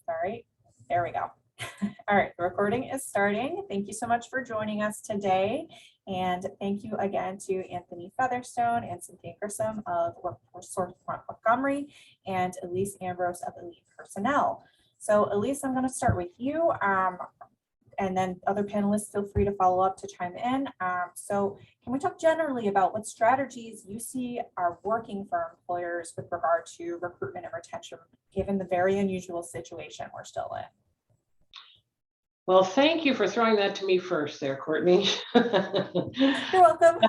All right, there we go. All right, the recording is starting. Thank you so much for joining us today. And thank you again to Anthony Featherstone and Cynthia Grissom of Worksource Montgomery and Elise Ambrose of Elite Personnel. So Elise, I'm going to start with you. And then other panelists, feel free to follow up to chime in. So can we talk generally about what strategies you see are working for employers with regard to recruitment and retention, given the very unusual situation we're still in? Well, thank you for throwing that to me first there, Courtney. You're welcome.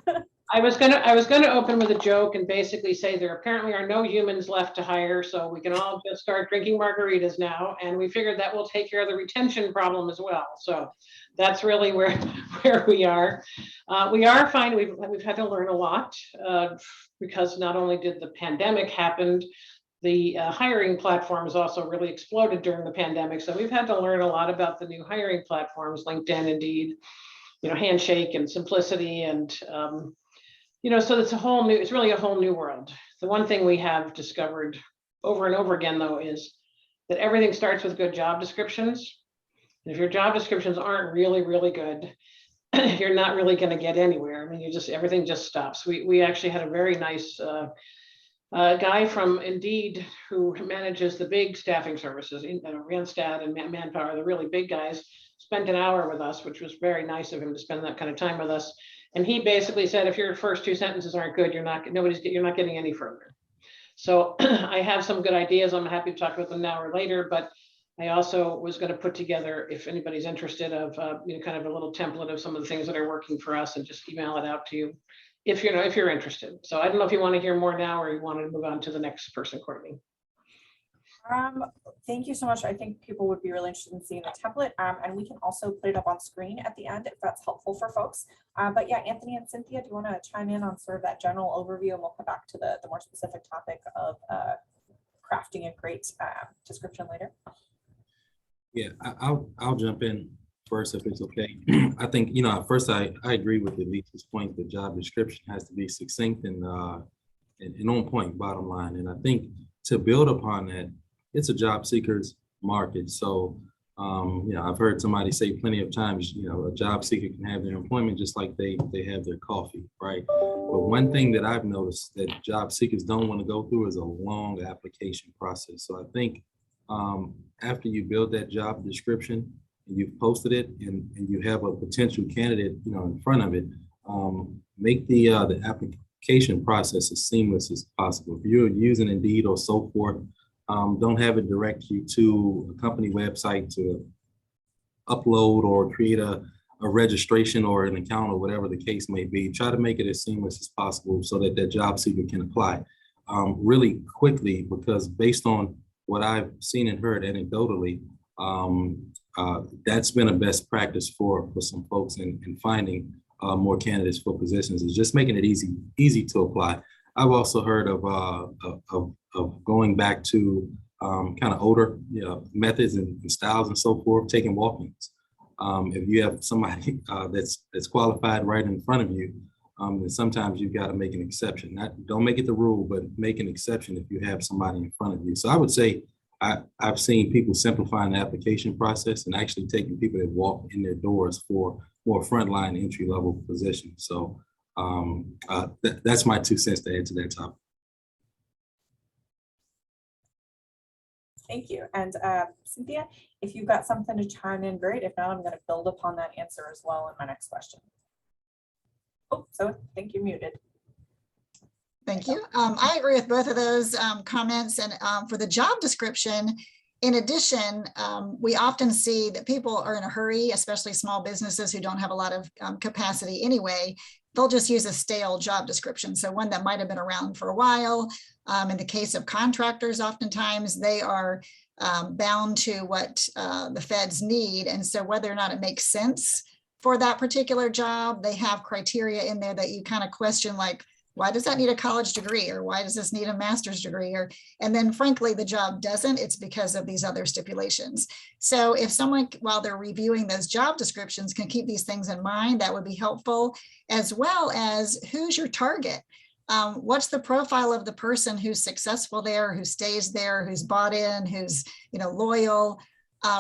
I was gonna open with a joke and basically say there apparently are no humans left to hire, so we can all just start drinking margaritas now, and we figured that will take care of the retention problem as well. So that's really where we are. We are finding we've had to learn a lot because not only did the pandemic happen, the hiring platforms also really exploded during the pandemic. So we've had to learn a lot about the new hiring platforms, LinkedIn, Indeed, Handshake and Simplicity, and so it's really a whole new world. The one thing we have discovered over and over again, though, is that everything starts with good job descriptions. And if your job descriptions aren't really, really good, you're not really going to get anywhere. I mean, everything just stops. We actually had a very nice guy from Indeed who manages the big staffing services, Randstad and Manpower, the really big guys, spent an hour with us, which was very nice of him to spend that kind of time with us. And he basically said, if your first two sentences aren't good, you're not getting any further. So I have some good ideas. I'm happy to talk about them now or later, but I also was going to put together, if anybody's interested, of kind of a little template of some of the things that are working for us and just email it out to you if you're interested. So I don't know if you want to hear more now or you want to move on to the next person, Courtney. Thank you so much. I think people would be really interested in seeing the template, and we can also put it up on screen at the end if that's helpful for folks. But yeah, Anthony and Cynthia, do you want to chime in on sort of that general overview, and we'll come back to the more specific topic of crafting a great description later? Yeah, I'll jump in first if it's okay. I think, first I agree with Elise's point. The job description has to be succinct and on point, bottom line. And I think to build upon that, it's a job seeker's market. So, I've heard somebody say plenty of times, a job seeker can have their employment just like they have their coffee, right? But one thing that I've noticed that job seekers don't want to go through is a long application process. So I think after you build that job description and you've posted it and you have a potential candidate, in front of it, make the application process as seamless as possible. If you're using Indeed or so forth, don't have it direct you to a company website to upload or create a registration or an account or whatever the case may be. Try to make it as seamless as possible so that that job seeker can apply really quickly, because based on what I've seen and heard anecdotally, that's been a best practice for some folks in finding more candidates for positions, is just making it easy to apply. I've also heard of going back to kind of older methods and styles and so forth, taking walk-ins. If you have somebody that's qualified right in front of you, then sometimes you've got to make an exception. Don't make it the rule, but make an exception if you have somebody in front of you. So I would say I've seen people simplifying the application process and actually taking people that walk in their doors for more frontline entry-level positions. So that's my 2 cents to add to that topic. Thank you. And Cynthia, if you've got something to chime in, great. If not, I'm going to build upon that answer as well in my next question. Oh, so I think you're muted. Thank you. I agree with both of those comments. And for the job description, in addition, we often see that people are in a hurry, especially small businesses who don't have a lot of capacity anyway. They'll just use a stale job description. So one that might have been around for a while. In the case of contractors, oftentimes they are bound to what the feds need. And so whether or not it makes sense for that particular job, they have criteria in there that you kind of question, like, why does that need a college degree? Or why does this need a master's degree? And then frankly, the job doesn't, it's because of these other stipulations. So if someone, while they're reviewing those job descriptions, can keep these things in mind, that would be helpful, as well as who's your target. what's the profile of the person who's successful there, who stays there, who's bought in, who's, loyal.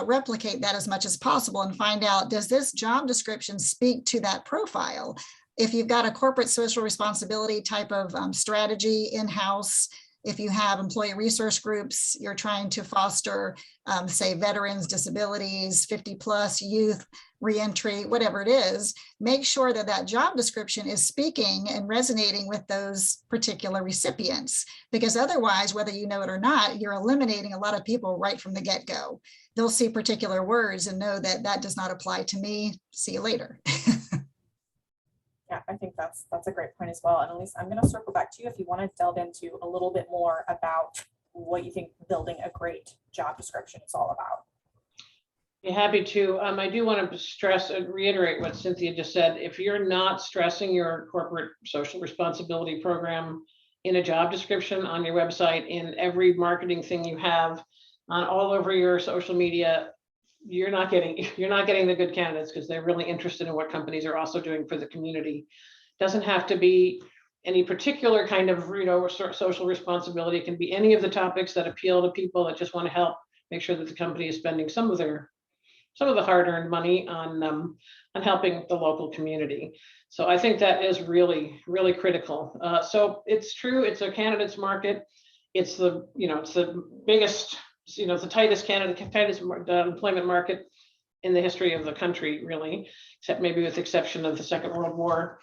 Replicate that as much as possible and find out, does this job description speak to that profile? If you've got a corporate social responsibility type of strategy in-house, if you have employee resource groups, you're trying to foster, say, veterans, disabilities, 50 plus, youth, reentry, whatever it is, make sure that that job description is speaking and resonating with those particular recipients. Because otherwise, whether you know it or not, you're eliminating a lot of people right from the get-go. They'll see particular words and know that that does not apply to me. See you later. Yeah, I think that's a great point as well. And Elise, I'm going to circle back to you if you want to delve into a little bit more about what you think building a great job description is all about. Be happy to. I do want to stress and reiterate what Cynthia just said. If you're not stressing your corporate social responsibility program in a job description on your website, in every marketing thing you have, on all over your social media, you're not getting the good candidates, because they're really interested in what companies are also doing for the community. Doesn't have to be any particular kind of social responsibility. It can be any of the topics that appeal to people that just want to help make sure that the company is spending some of the hard-earned money on helping the local community. So I think that is really, really critical. So it's true, it's a candidates market. It's the biggest, the tightest employment market in the history of the country, really, except maybe with the exception of the Second World War.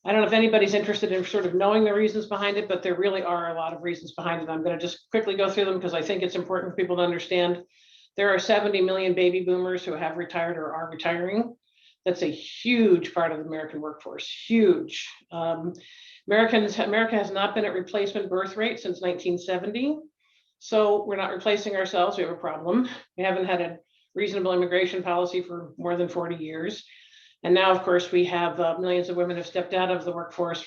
I don't know if anybody's interested in sort of knowing the reasons behind it, but there really are a lot of reasons behind it. I'm going to just quickly go through them because I think it's important for people to understand. There are 70 million baby boomers who have retired or are retiring. That's a huge part of the American workforce, huge. America has not been at replacement birth rate since 1970. So we're not replacing ourselves. We have a problem. We haven't had a reasonable immigration policy for more than 40 years. And now, of course, we have millions of women have stepped out of the workforce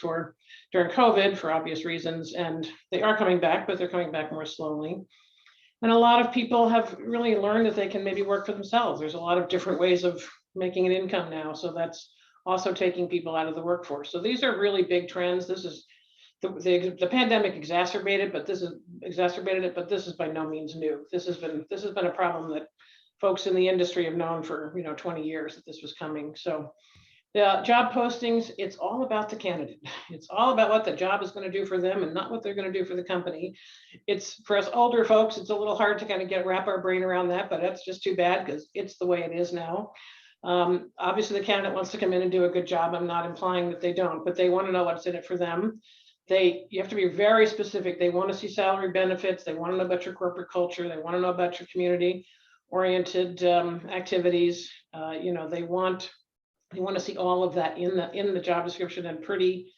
during COVID for obvious reasons, and they are coming back, but they're coming back more slowly. And a lot of people have really learned that they can maybe work for themselves. There's a lot of different ways of making an income now. So that's also taking people out of the workforce. So these are really big trends. This is the pandemic exacerbated it, but this is by no means new. This has been a problem that folks in the industry have known for 20 years that this was coming. So the job postings, it's all about the candidate. It's all about what the job is going to do for them and not what they're going to do for the company. It's for us older folks, it's a little hard to kind of wrap our brain around that, but that's just too bad because it's the way it is now. Obviously, the candidate wants to come in and do a good job. I'm not implying that they don't, but they want to know what's in it for them. You have to be very specific. They want to see salary benefits. They want to know about your corporate culture. They want to know about your community-oriented activities. They want to see all of that in the job description and pretty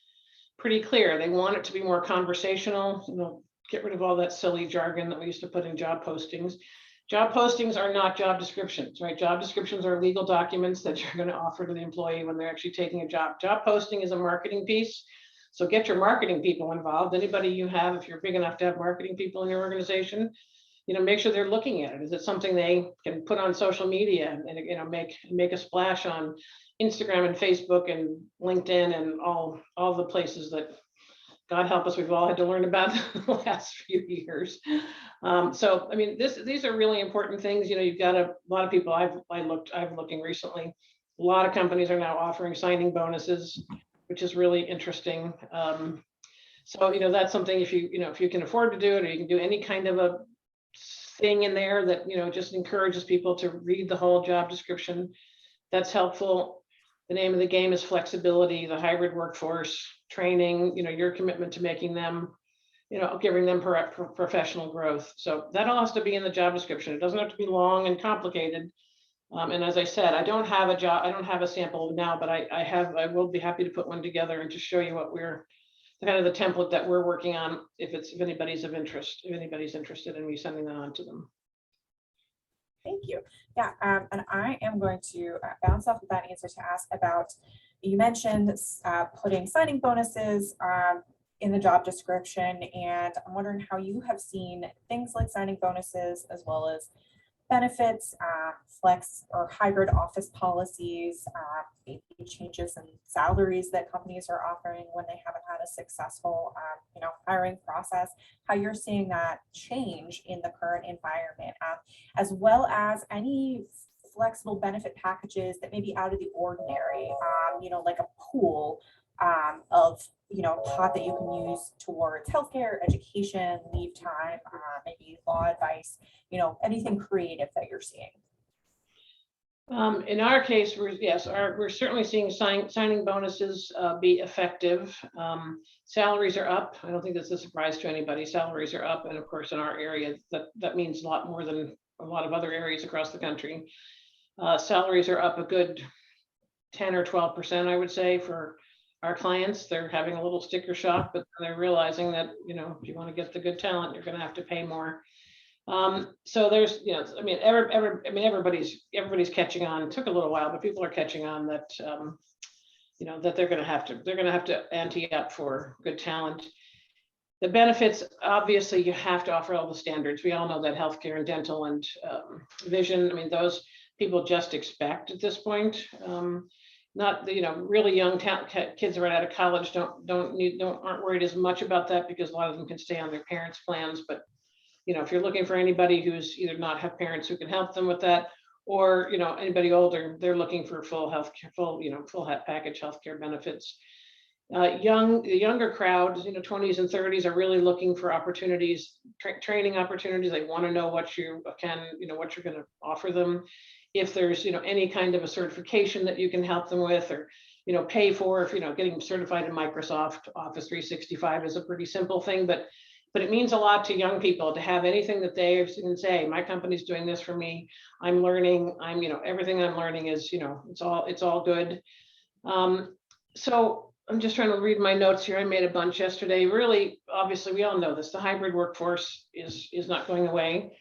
clear. They want it to be more conversational. Get rid of all that silly jargon that we used to put in job postings. Job postings are not job descriptions, right? Job descriptions are legal documents that you're going to offer to the employee when they're actually taking a job. Job posting is a marketing piece. So get your marketing people involved. Anybody you have, if you're big enough to have marketing people in your organization, make sure they're looking at it. Is it something they can put on social media and make a splash on Instagram and Facebook and LinkedIn and all the places that, God help us, we've all had to learn about the last few years. So I mean, these are really important things. You've got a lot of people. I've looking recently. A lot of companies are now offering signing bonuses, which is really interesting. So that's something if you can afford to do it, or you can do any kind of a thing in there that just encourages people to read the whole job description. That's helpful. The name of the game is flexibility, the hybrid workforce, training, your commitment to making them, giving them professional growth. So that all has to be in the job description. It doesn't have to be long and complicated. And as I said, I don't have a sample now, but I will be happy to put one together and just show you what kind of the template that we're working on if anybody's interested in me sending that on to them. Thank you. Yeah, and I am going to bounce off of that answer to ask about, you mentioned putting signing bonuses in the job description, and I'm wondering how you have seen things like signing bonuses as well as benefits, flex or hybrid office policies, maybe changes in salaries that companies are offering when they haven't had a successful, hiring process, how you're seeing that change in the current environment, as well as any flexible benefit packages that may be out of the ordinary, like a pool of pot that you can use towards healthcare, education, leave time, maybe law advice, anything creative that you're seeing. In our case, we're certainly seeing signing bonuses be effective. Salaries are up. I don't think that's a surprise to anybody. Salaries are up, and of course, in our area, that means a lot more than a lot of other areas across the country. Salaries are up a good 10 or 12%, I would say, for our clients. They're having a little sticker shock, but they're realizing that, if you want to get the good talent, you're going to have to pay more. So there's, everybody's catching on. It took a little while, but people are catching on that, that they're going to have to ante up for good talent. The benefits, obviously, you have to offer all the standards. We all know that healthcare and dental and vision, those people just expect at this point. Not the, really young kids right out of college aren't worried as much about that because a lot of them can stay on their parents' plans. But if you're looking for anybody who's either not have parents who can help them with that, or anybody older, they're looking for full healthcare, full package healthcare benefits. The younger crowd, 20s and 30s, are really looking for opportunities, training opportunities. They want to know what you can, what you're going to offer them. If there's, any kind of a certification that you can help them with, or, pay for, if, getting certified in Microsoft Office 365 is a pretty simple thing, but it means a lot to young people to have anything that they can say, my company's doing this for me. I'm learning, everything I'm learning is, it's all good. So I'm just trying to read my notes here. I made a bunch yesterday. Really, obviously, we all know this. The hybrid workforce is not going away.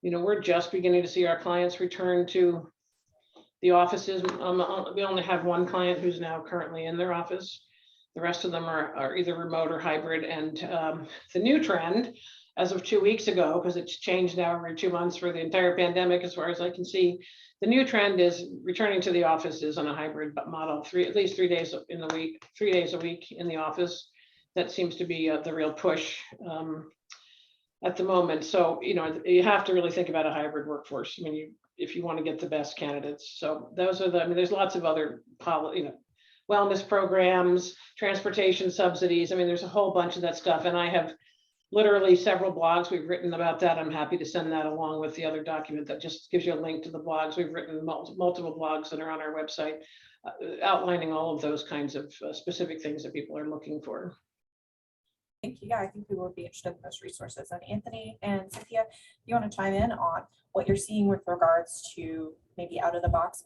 We're just beginning to see our clients return to the offices. We only have one client who's now currently in their office. The rest of them are either remote or hybrid. And the new trend, as of 2 weeks ago, because it's changed now every 2 months for the entire pandemic, as far as I can see, the new trend is returning to the offices on a hybrid model, at least 3 days in the week, 3 days a week in the office. That seems to be the real push at the moment. So, you have to really think about a hybrid workforce. If you want to get the best candidates. So those are there's lots of other, wellness programs, transportation subsidies. There's a whole bunch of that stuff. And I have literally several blogs we've written about that. I'm happy to send that along with the other document that just gives you a link to the blogs. We've written multiple blogs that are on our website outlining all of those kinds of specific things that people are looking for. Thank you. Yeah, I think we will be interested in those resources. And Anthony and Cynthia, you want to chime in on what you're seeing with regards to maybe out of the box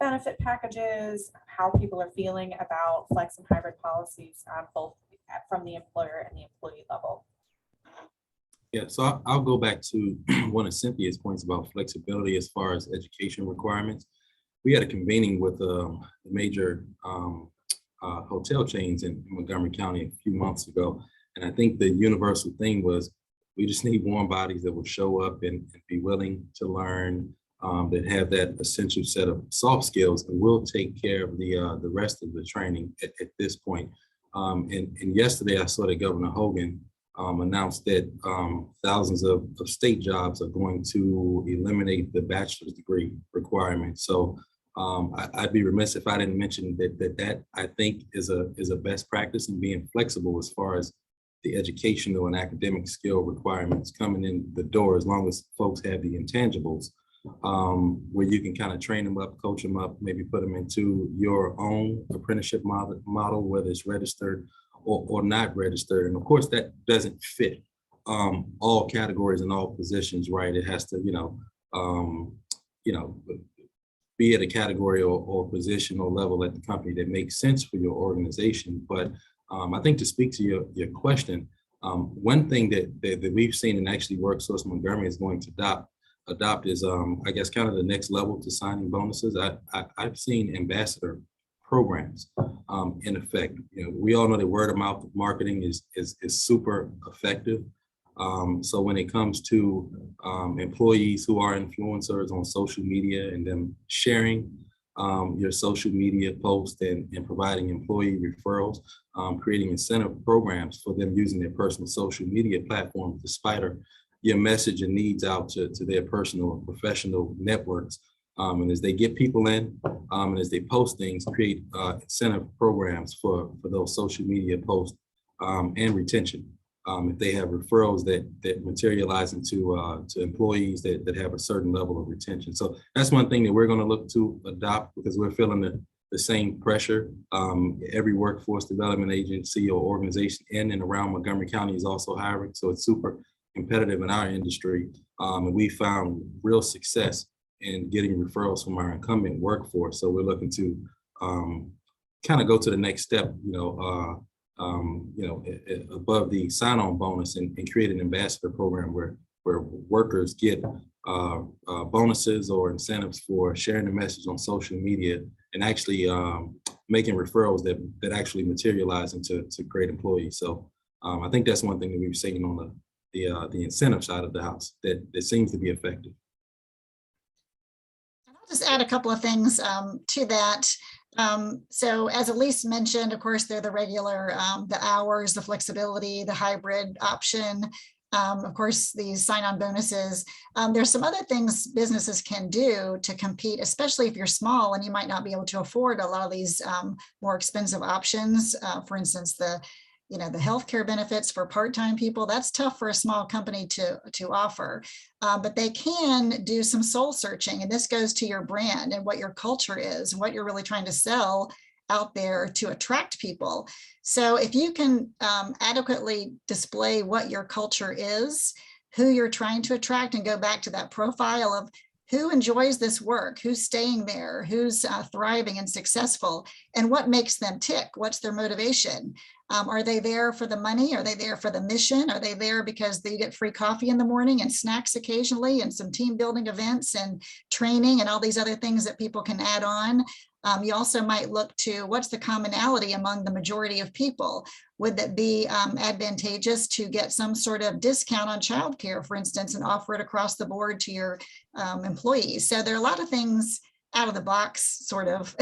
benefit packages, how people are feeling about flex and hybrid policies, both from the employer and the employee level? Yeah, so I'll go back to one of Cynthia's points about flexibility as far as education requirements. We had a convening with a major hotel chains in Montgomery County a few months ago. And I think the universal thing was we just need warm bodies that will show up and be willing to learn, that have that essential set of soft skills, and we'll take care of the rest of the training at this point. And yesterday I saw that Governor Hogan announced that thousands of state jobs are going to eliminate the bachelor's degree requirement. So I'd be remiss if I didn't mention that I think is a best practice in being flexible as far as the educational and academic skill requirements coming in the door, as long as folks have the intangibles, where you can kind of train them up, coach them up, maybe put them into your own apprenticeship model, whether it's registered or not registered. And of course, that doesn't fit all categories and all positions, right? It has to, be at a category or position or level at the company that makes sense for your organization. But I think to speak to your question, one thing that we've seen, and actually Worksource Montgomery is going to adopt is, I guess, kind of the next level to signing bonuses. I've seen ambassador programs in effect. We all know that word of mouth marketing is super effective. So when it comes to employees who are influencers on social media and them sharing your social media posts and providing employee referrals, creating incentive programs for them using their personal social media platforms to spider your message and needs out to their personal and professional networks. And as they get people in, and as they post things, create incentive programs for those social media posts and retention. If they have referrals that materialize into to employees that have a certain level of retention. So that's one thing that we're going to look to adopt, because we're feeling the same pressure. Every workforce development agency or organization in and around Montgomery County is also hiring. So it's super competitive in our industry. And we found real success in getting referrals from our incumbent workforce. So we're looking to kind of go to the next step, above the sign-on bonus and create an ambassador program where workers get bonuses or incentives for sharing the message on social media and actually making referrals that actually materialize into great employees. So I think that's one thing that we've seen on the incentive side of the house that seems to be effective. I'll just add a couple of things to that. So as Elise mentioned, of course, they're the regular, the hours, the flexibility, the hybrid option, of course, these sign-on bonuses. There's some other things businesses can do to compete, especially if you're small and you might not be able to afford a lot of these more expensive options. For instance, the healthcare benefits for part-time people, that's tough for a small company to offer, but they can do some soul searching. And this goes to your brand and what your culture is and what you're really trying to sell out there to attract people. So if you can adequately display what your culture is, who you're trying to attract, and go back to that profile of who enjoys this work, who's staying there, who's thriving and successful, and what makes them tick, what's their motivation? Are they there for the money? Are they there for the mission? Are they there because they get free coffee in the morning and snacks occasionally and some team building events and training and all these other things that people can add on? You also might look to what's the commonality among the majority of people. Would that be advantageous to get some sort of discount on childcare, for instance, and offer it across the board to your employees? So there are a lot of things out of the box, sort of.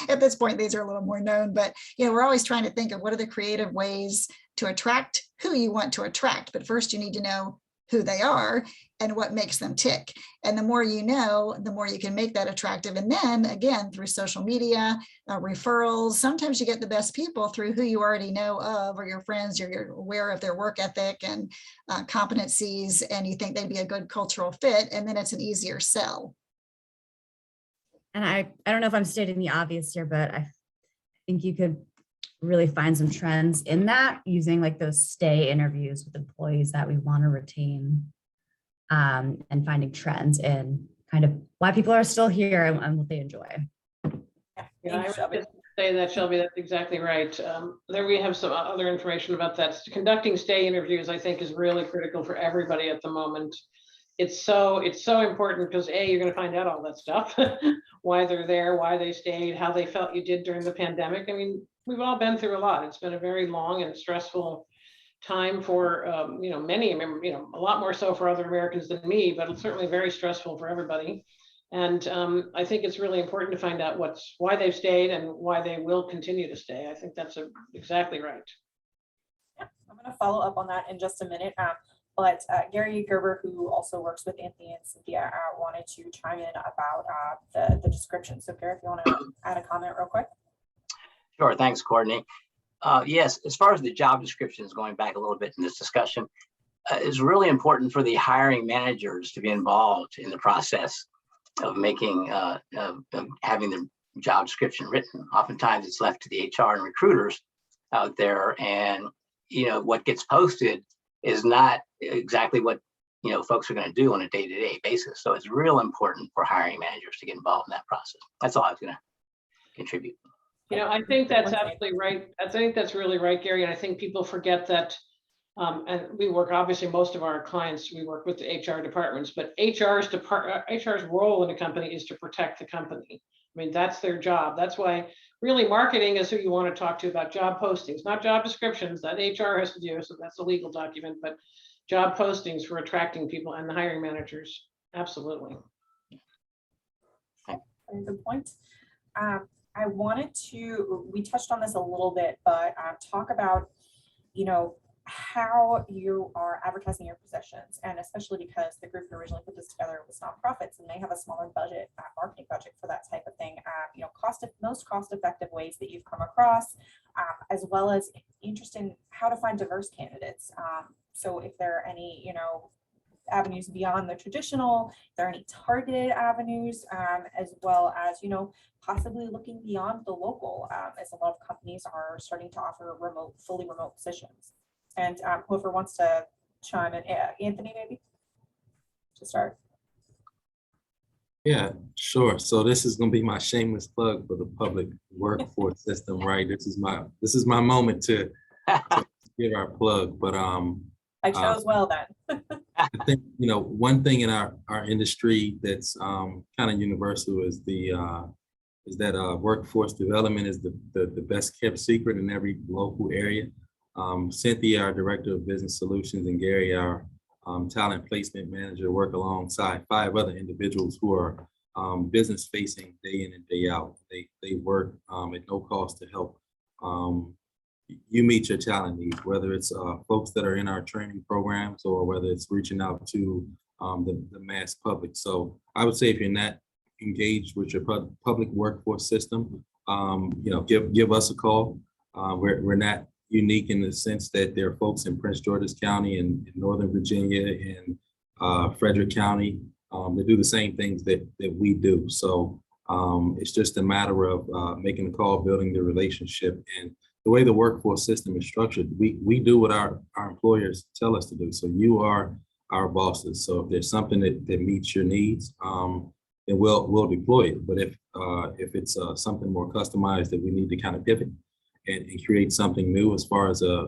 At this point, these are a little more known, but we're always trying to think of what are the creative ways to attract who you want to attract. But first, you need to know who they are and what makes them tick. And the more you know, the more you can make that attractive. And then again, through social media, referrals, sometimes you get the best people through who you already know of, or your friends, you're aware of their work ethic and competencies, and you think they'd be a good cultural fit. And then it's an easier sell. And I don't know if I'm stating the obvious here, but I think you could really find some trends in that using like those stay interviews with employees that we want to retain, and finding trends in kind of why people are still here and what they enjoy. Yeah, I would just say that, Shelby, that's exactly right. There we have some other information about that. Conducting stay interviews, I think, is really critical for everybody at the moment. It's so important because you're going to find out all that stuff, why they're there, why they stayed, how they felt you did during the pandemic. I mean, we've all been through a lot. It's been a very long and stressful time for many, a lot more so for other Americans than me, but it's certainly very stressful for everybody. And I think it's really important to find out why they've stayed and why they will continue to stay. I think that's exactly right. Yeah, I'm going to follow up on that in just a minute. But Gary Gerber, who also works with Anthony and Cynthia, wanted to chime in about the description. So Gary, if you want to add a comment real quick. Sure, thanks, Courtney. Yes, as far as the job descriptions, going back a little bit in this discussion, it's really important for the hiring managers to be involved in the process of making, of having the job description written. Oftentimes it's left to the HR and recruiters out there, and what gets posted is not exactly what folks are going to do on a day-to-day basis. So it's real important for hiring managers to get involved in that process. That's all I was going to contribute. I think that's absolutely right. I think that's really right, Gary. And I think people forget that, and we work, obviously, most of our clients, we work with the HR departments, but HR's role in a company is to protect the company. I mean, that's their job. That's why really marketing is who you want to talk to about job postings, not job descriptions that HR has to do. So that's a legal document, but job postings for attracting people and the hiring managers. Absolutely. Very good point. I wanted to, we touched on this a little bit, but talk about, you know, how you are advertising your positions, and especially because the group who originally put this together was nonprofits and they have a smaller budget, marketing budget for that type of thing. You know, most cost-effective ways that you've come across, as well as interest in how to find diverse candidates. So if there are any, you know, avenues beyond the traditional, if there are any targeted avenues, as well as, you know, possibly looking beyond the local, as a lot of companies are starting to offer fully remote positions. And whoever wants to chime in, Anthony, maybe to start. Yeah, sure. So this is gonna be my shameless plug for the public workforce system, right? This is my moment to give our plug, but I chose well then. I think, you know, one thing in our industry that's kind of universal is that workforce development is the best kept secret in every local area. Cynthia, our Director of Business Solutions, and Gary, our Talent Placement Manager, work alongside 5 other individuals who are business facing day in and day out. They work at no cost to help you meet your talent needs, whether it's folks that are in our training programs or whether it's reaching out to the mass public. So I would say if you're not engaged with your public workforce system, you know, give us a call. We're not unique in the sense that there are folks in Prince George's County and in Northern Virginia and Frederick County that do the same things that we do. So it's just a matter of making the call, building the relationship. And the way the workforce system is structured, we do what our employers tell us to do. So you are our bosses. So if there's something that meets your needs, then we'll deploy it. But if it's something more customized that we need to kind of pivot and create something new as far as a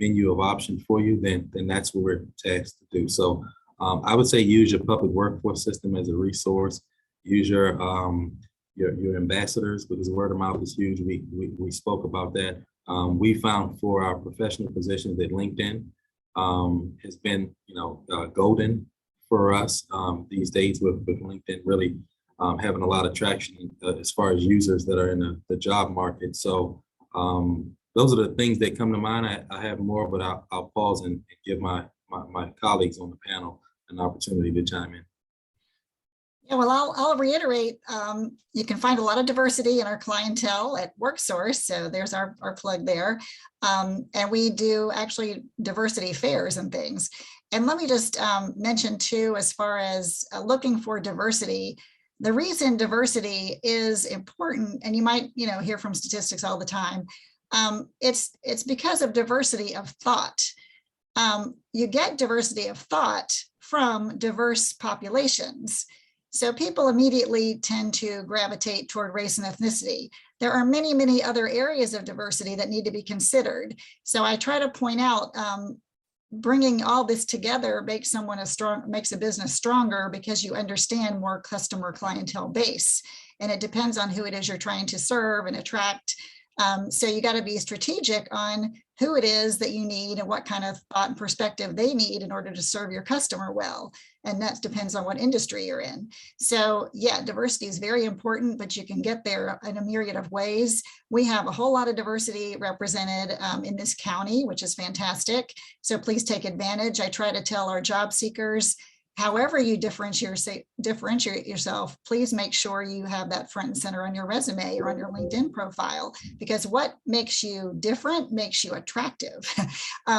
menu of options for you, then that's what we're tasked to do. So I would say use your public workforce system as a resource. Use your ambassadors, because word of mouth is huge. We spoke about that. We found for our professional positions that LinkedIn has been, you know, golden for us these days with LinkedIn really having a lot of traction as far as users that are in the job market. So those are the things that come to mind. I have more, but I'll pause and give my colleagues on the panel an opportunity to chime in. Yeah, well, I'll reiterate, you can find a lot of diversity in our clientele at Worksource. So there's our plug there. And we do actually diversity fairs and things. And let me just mention too, as far as looking for diversity, the reason diversity is important, and you might, you know, hear from statistics all the time, it's because of diversity of thought. You get diversity of thought from diverse populations. So people immediately tend to gravitate toward race and ethnicity. There are many, many other areas of diversity that need to be considered. So I try to point out, bringing all this together makes makes a business stronger because you understand more customer clientele base. And it depends on who it is you're trying to serve and attract. So you got to be strategic on who it is that you need and what kind of thought and perspective they need in order to serve your customer well. And that depends on what industry you're in. So yeah, diversity is very important, but you can get there in a myriad of ways. We have a whole lot of diversity represented in this county, which is fantastic. So please take advantage. I try to tell our job seekers, however you differentiate yourself, please make sure you have that front and center on your resume or on your LinkedIn profile, because what makes you different makes you attractive.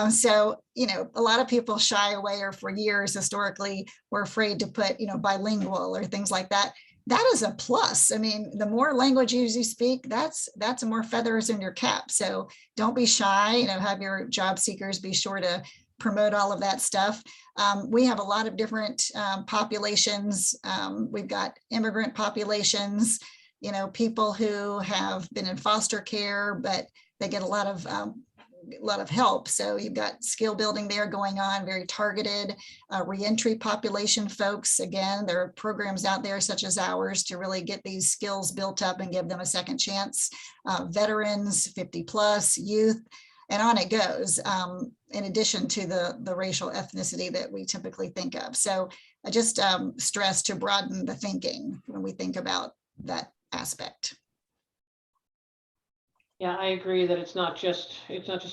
So, you know, a lot of people shy away, or for years historically were afraid to put, you know, bilingual or things like that. That is a plus. I mean, the more languages you speak, that's more feathers in your cap. So don't be shy, you know, have your job seekers be sure to promote all of that stuff. We have a lot of different populations. We've got immigrant populations, you know, people who have been in foster care, but they get a lot of help. So you've got skill building there going on, very targeted. Reentry population folks, again, there are programs out there such as ours to really get these skills built up and give them a second chance. Veterans, 50 plus, youth. and on it goes, in addition to the racial ethnicity that we typically think of. So I just stress to broaden the thinking when we think about that aspect. Yeah, I agree that it's not just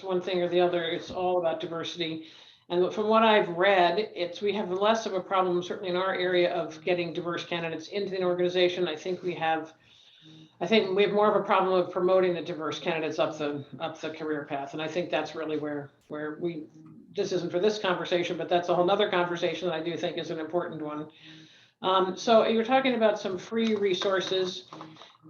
one thing or the other. It's all about diversity. And from what I've read, we have less of a problem, certainly in our area, of getting diverse candidates into an organization. I think we have more of a problem of promoting the diverse candidates up the career path. And I think that's really where this isn't for this conversation, but that's a whole nother conversation that I do think is an important one. So you're talking about some free resources.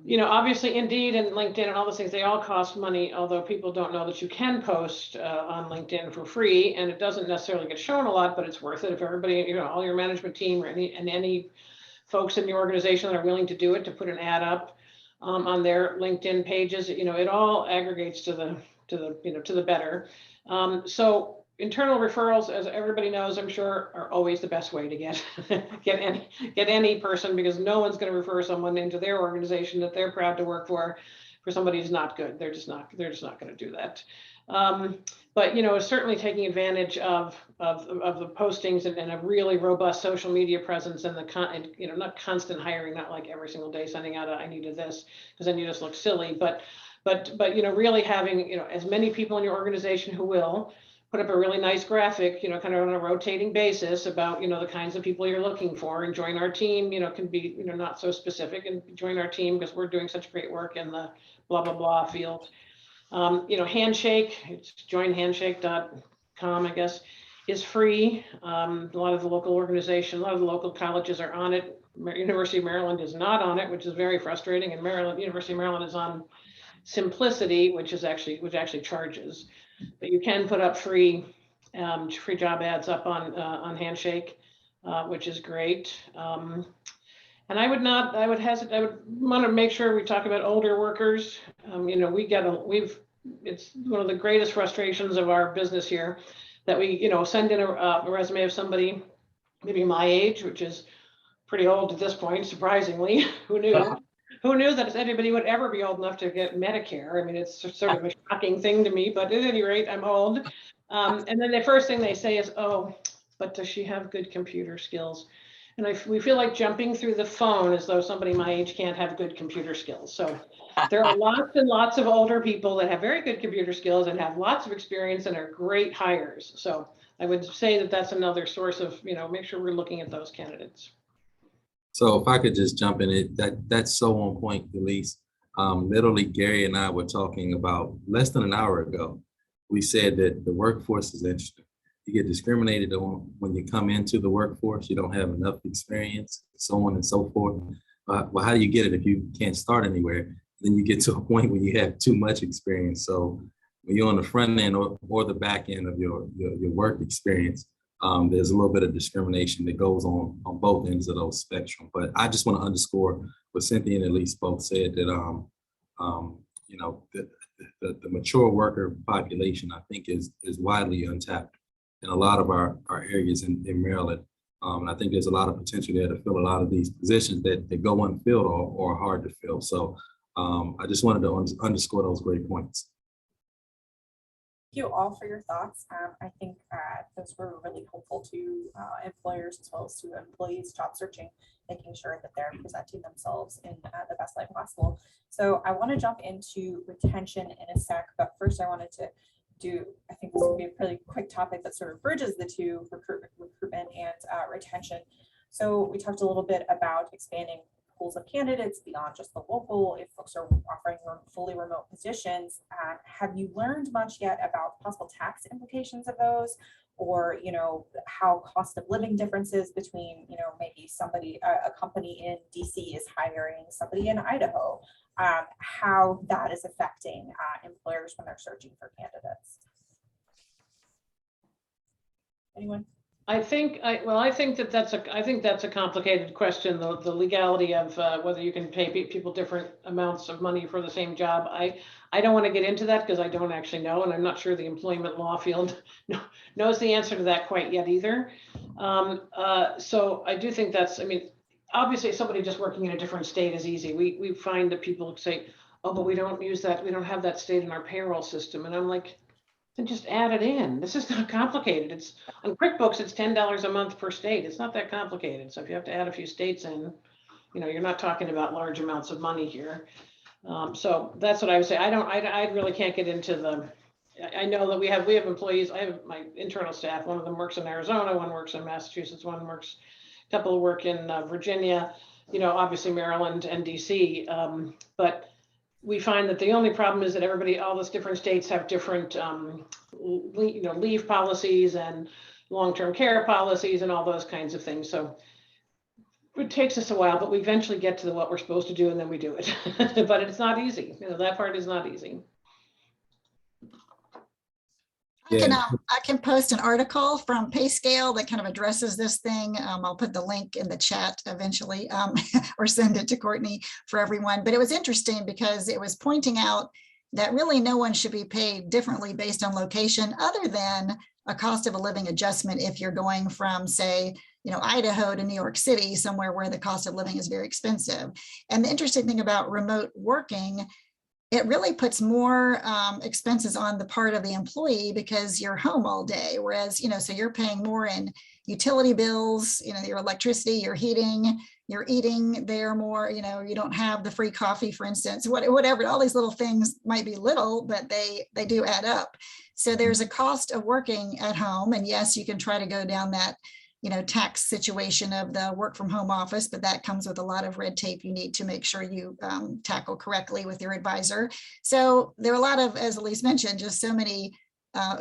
Obviously Indeed and LinkedIn and all those things, they all cost money, although people don't know that you can post on LinkedIn for free, and it doesn't necessarily get shown a lot, but it's worth it if everybody, all your management team or any folks in the organization that are willing to do it, to put an ad up on their LinkedIn pages. It all aggregates to the better. So internal referrals, as everybody knows, I'm sure, are always the best way to get any person, because no one's going to refer someone into their organization that they're proud to work for somebody who's not good. They're just not going to do that. But certainly taking advantage of the postings and a really robust social media presence, and not constant hiring, not like every single day sending out I needed this, because then you just look silly. But really having as many people in your organization who will put up a really nice graphic, kind of on a rotating basis about, the kinds of people you're looking for, and join our team, can be, not so specific, and join our team because we're doing such great work in the blah, blah, blah field. Handshake, it's joinhandshake.com, I guess, is free. A lot of the local organizations, a lot of the local colleges are on it. University of Maryland is not on it, which is very frustrating. And University of Maryland is on Simplicity, which actually charges. But you can put up free job ads up on Handshake, which is great. And I would want to make sure we talk about older workers. It's one of the greatest frustrations of our business here that we, send in a resume of somebody maybe my age, which is pretty old at this point, surprisingly. Who knew? Who knew that anybody would ever be old enough to get Medicare? I mean, it's sort of a shocking thing to me, but at any rate, I'm old. And then the first thing they say is, oh, but does she have good computer skills? And we feel like jumping through the phone as though somebody my age can't have good computer skills. So there are lots and lots of older people that have very good computer skills and have lots of experience and are great hires. So I would say that that's another source of, make sure we're looking at those candidates. So if I could just jump in it, that's so on point, Elise. Literally, Gary and I were talking about less than an hour ago. We said that the workforce is interesting. You get discriminated on when you come into the workforce. You don't have enough experience, so on and so forth. Well, how do you get it if you can't start anywhere? Then you get to a point where you have too much experience. So when you're on the front end or the back end of your work experience, there's a little bit of discrimination that goes on both ends of those spectrum. But I just want to underscore what Cynthia and Elise both said, that the mature worker population, I think, is widely untapped in a lot of our areas in Maryland. And I think there's a lot of potential there to fill a lot of these positions that go unfilled or are hard to fill. So I just wanted to underscore those great points. Thank you all for your thoughts. I think those were really helpful to employers as well as to employees job searching, making sure that they're presenting themselves in the best light possible. So I want to jump into retention in a sec, but first I wanted to I think this will be a pretty quick topic that sort of bridges the two, recruitment and retention. So we talked a little bit about expanding pools of candidates beyond just the local, if folks are offering fully remote positions. Have you learned much yet about possible tax implications of those, or how cost of living differences between maybe a company in DC is hiring somebody in Idaho, how that is affecting employers when they're searching for candidates? Anyone? I think that's a complicated question, the legality of whether you can pay people different amounts of money for the same job. I don't want to get into that because I don't actually know, and I'm not sure the employment law field knows the answer to that quite yet either. So I do think obviously somebody just working in a different state is easy. We find that people say, oh, but we don't use that. We don't have that state in our payroll system. And I'm like, Then just add it in. This is not complicated. It's on QuickBooks, it's $10 a month per state. It's not that complicated. So if you have to add a few states in, you're not talking about large amounts of money here. So that's what I would say. I really can't get into the, I know that we have employees. I have my internal staff. One of them works in Arizona, one works in Massachusetts, one works, a couple work in Virginia, obviously Maryland and DC. But we find that the only problem is that all those different states have different, leave policies and long-term care policies and all those kinds of things. So it takes us a while, but we eventually get to what we're supposed to do, and then we do it. But it's not easy. That part is not easy. I can post an article from PayScale that kind of addresses this thing. I'll put the link in the chat eventually, or send it to Courtney for everyone. But it was interesting because it was pointing out that really no one should be paid differently based on location, other than a cost of a living adjustment if you're going from, say, Idaho to New York City, somewhere where the cost of living is very expensive. And the interesting thing about remote working, it really puts more expenses on the part of the employee because you're home all day. Whereas, so you're paying more in utility bills, your electricity, your heating, you're eating there more, you don't have the free coffee, for instance, whatever, all these little things might be little, but they do add up. So there's a cost of working at home. And yes, you can try to go down that tax situation of the work from home office, but that comes with a lot of red tape you need to make sure you tackle correctly with your advisor. So there are a lot of, as Elise mentioned, just so many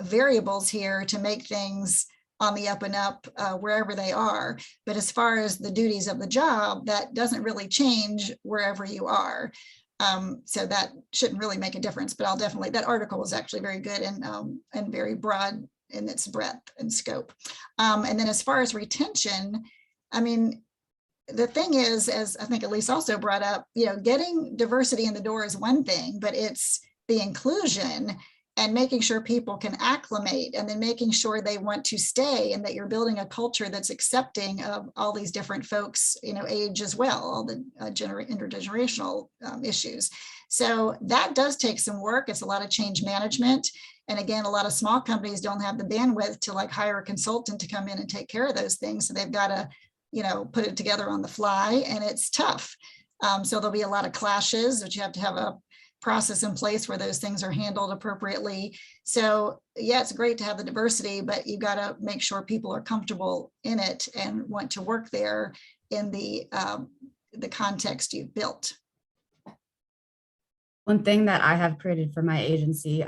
variables here to make things on the up and up wherever they are. But as far as the duties of the job, that doesn't really change wherever you are. So that shouldn't really make a difference, but that article was actually very good and very broad in its breadth and scope. And then as far as retention, the thing is, as I think Elise also brought up, getting diversity in the door is one thing, but it's the inclusion and making sure people can acclimate, and then making sure they want to stay, and that you're building a culture that's accepting of all these different folks, age as well, all the intergenerational issues. So that does take some work. It's a lot of change management. And again, a lot of small companies don't have the bandwidth to hire a consultant to come in and take care of those things. So they've got to, put it together on the fly, and it's tough. So there'll be a lot of clashes, but you have to have a process in place where those things are handled appropriately. So yeah, it's great to have the diversity, but you got to make sure people are comfortable in it and want to work there in the context you've built. One thing that I have created for my agency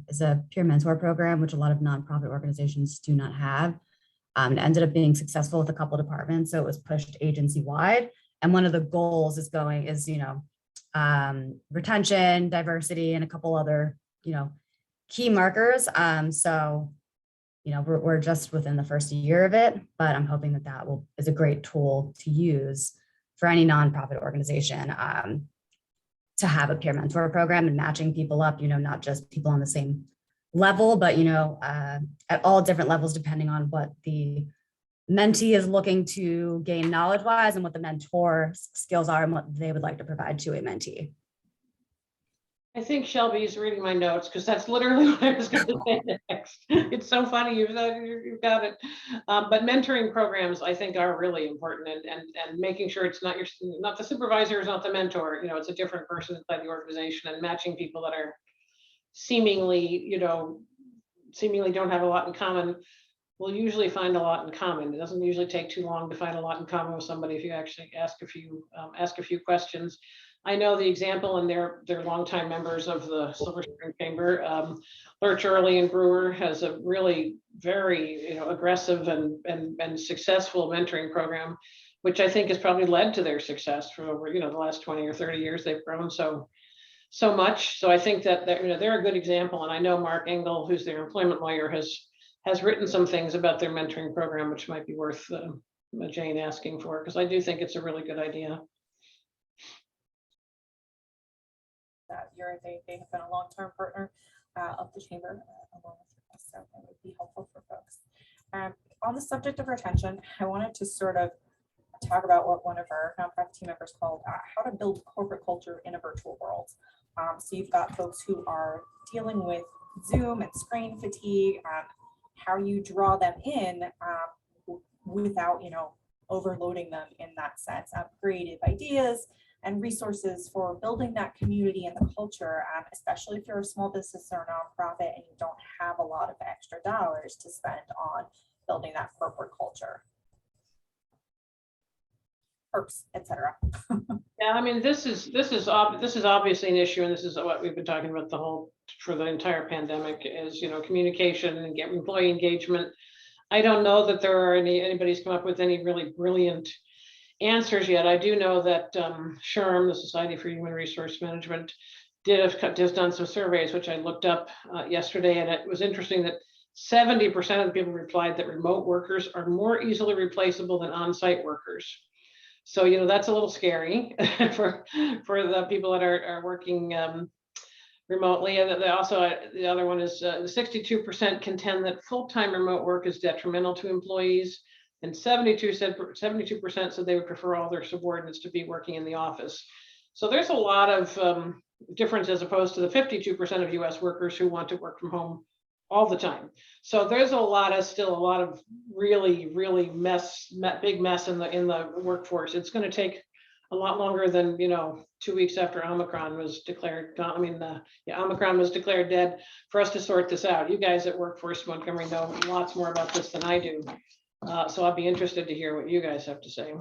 is a peer mentor program, which a lot of nonprofit organizations do not have. It ended up being successful with a couple of departments, so it was pushed agency-wide. And one of the goals is retention, diversity, and a couple other, key markers. So, we're just within the first year of it, but I'm hoping that is a great tool to use for any nonprofit organization. To have a peer mentor program and matching people up, not just people on the same level, but, at all different levels, depending on what the mentee is looking to gain knowledge-wise and what the mentor skills are and what they would like to provide to a mentee. I think Shelby's reading my notes, because that's literally what I was going to say next. It's so funny you've got it. But mentoring programs, I think, are really important, and making sure it's not the supervisor, is not the mentor. It's a different person inside the organization, and matching people that are seemingly don't have a lot in common. We'll usually find a lot in common. It doesn't usually take too long to find a lot in common with somebody if you actually ask a few questions. I know the example, and they're longtime members of the Silver Spring Chamber. Lurch Early and Brewer has a really very aggressive and successful mentoring program, which I think has probably led to their success for over the last 20 or 30 years. They've grown so much. So I think that they're a good example. And I know Mark Engel, who's their employment lawyer, has written some things about their mentoring program, which might be worth Jane asking for, because I do think it's a really good idea. They have been a long-term partner of the chamber along with us, so that would be helpful for folks. On the subject of retention, I wanted to sort of talk about what one of our nonprofit team members called how to build corporate culture in a virtual world. So you've got folks who are dealing with Zoom and screen fatigue, how you draw them in without, overloading them in that sense. Creative ideas and resources for building that community and the culture, especially if you're a small business or a nonprofit and you don't have a lot of extra dollars to spend on building that corporate culture. Perks, etc. Yeah, I mean, this is obviously an issue, and this is what we've been talking about for the entire pandemic is, communication and employee engagement. I don't know that anybody's come up with any really brilliant answers yet. I do know that SHRM, the Society for Human Resource Management, has done some surveys, which I looked up yesterday, and it was interesting that 70% of the people replied that remote workers are more easily replaceable than on-site workers. So, that's a little scary for the people that are working remotely. And the other one is 62% contend that full-time remote work is detrimental to employees, and 72% said they would prefer all their subordinates to be working in the office. So there's a lot of difference as opposed to the 52% of US workers who want to work from home all the time. So there's still a lot of really big mess in the workforce. It's going to take a lot longer than 2 weeks after Omicron was declared. Omicron was declared dead for us to sort this out. You guys at Workforce Montgomery know lots more about this than I do. So I'll be interested to hear what you guys have to say.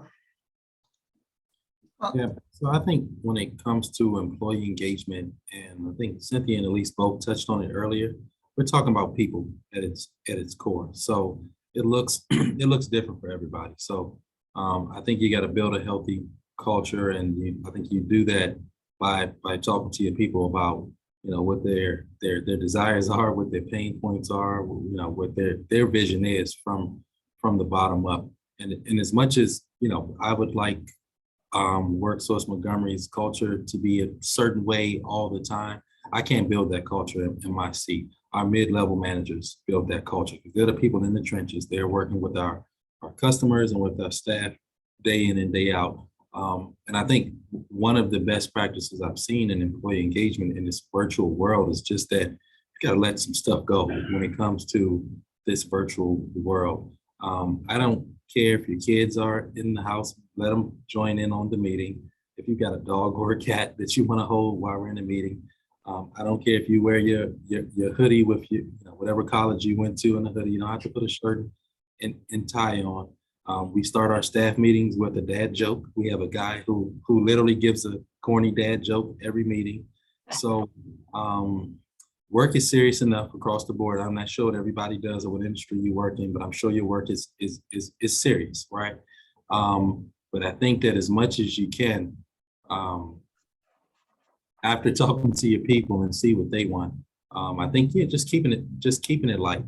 Yeah, so I think when it comes to employee engagement, and I think Cynthia and Elise both touched on it earlier, we're talking about people at its core. So it looks different for everybody. So I think you got to build a healthy culture, and I think you do that by talking to your people about what their desires are, what their pain points are, what their vision is from the bottom up. And as much as I would like Worksource Montgomery's culture to be a certain way all the time, I can't build that culture in my seat. Our mid-level managers build that culture. They're the people in the trenches. They're working with our customers and with our staff day in and day out. And I think one of the best practices I've seen in employee engagement in this virtual world is just that you got to let some stuff go when it comes to this virtual world. I don't care if your kids are in the house, let them join in on the meeting. If you've got a dog or a cat that you want to hold while we're in a meeting, I don't care if you wear your hoodie with your whatever college you went to in the hoodie. You don't have to put a shirt and tie on. We start our staff meetings with a dad joke. We have a guy who literally gives a corny dad joke every meeting. So work is serious enough across the board. I'm not sure what everybody does or what industry you work in, but I'm sure your work is serious, right? But I think that as much as you can, after talking to your people and see what they want, I think just keeping it light.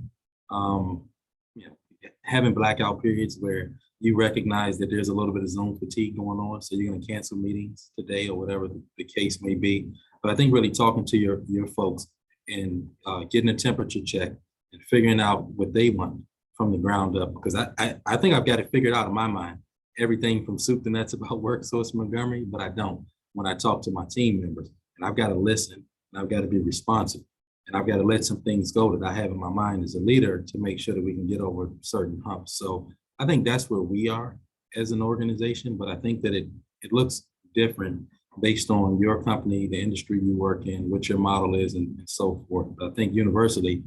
Having blackout periods where you recognize that there's a little bit of Zoom fatigue going on, so you're going to cancel meetings today or whatever the case may be. But I think really talking to your folks and getting a temperature check and figuring out what they want from the ground up, because I think I've got it figured out in my mind, everything from soup to nuts about Worksource Montgomery, but I don't when I talk to my team members. And I've got to listen, and I've got to be responsive, and I've got to let some things go that I have in my mind as a leader to make sure that we can get over certain humps. So I think that's where we are as an organization, but I think that it looks different based on your company, the industry you work in, what your model is, and so forth. But I think universally,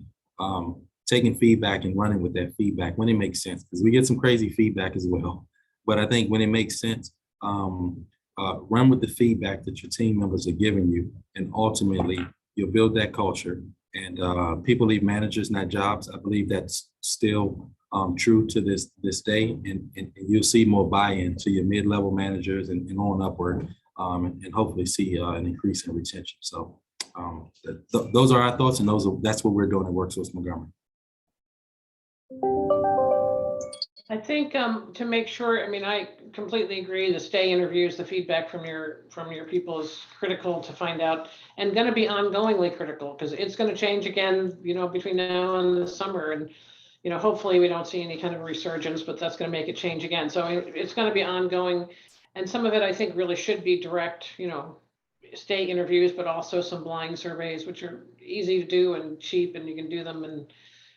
taking feedback and running with that feedback when it makes sense, because we get some crazy feedback as well. But I think when it makes sense, run with the feedback that your team members are giving you, and ultimately you'll build that culture. And people leave managers, not jobs. I believe that's still true to this day, and you'll see more buy-in to your mid-level managers and on upward, and hopefully see an increase in retention. So those are our thoughts, and that's what we're doing at Worksource Montgomery. I think to make sure, I completely agree, the stay interviews, the feedback from your people is critical to find out, and going to be ongoingly critical, because it's going to change again, between now and the summer. And, hopefully we don't see any kind of resurgence, but that's going to make it change again. So it's going to be ongoing. And some of it, I think, really should be direct, stay interviews, but also some blind surveys, which are easy to do and cheap, and you can do them. And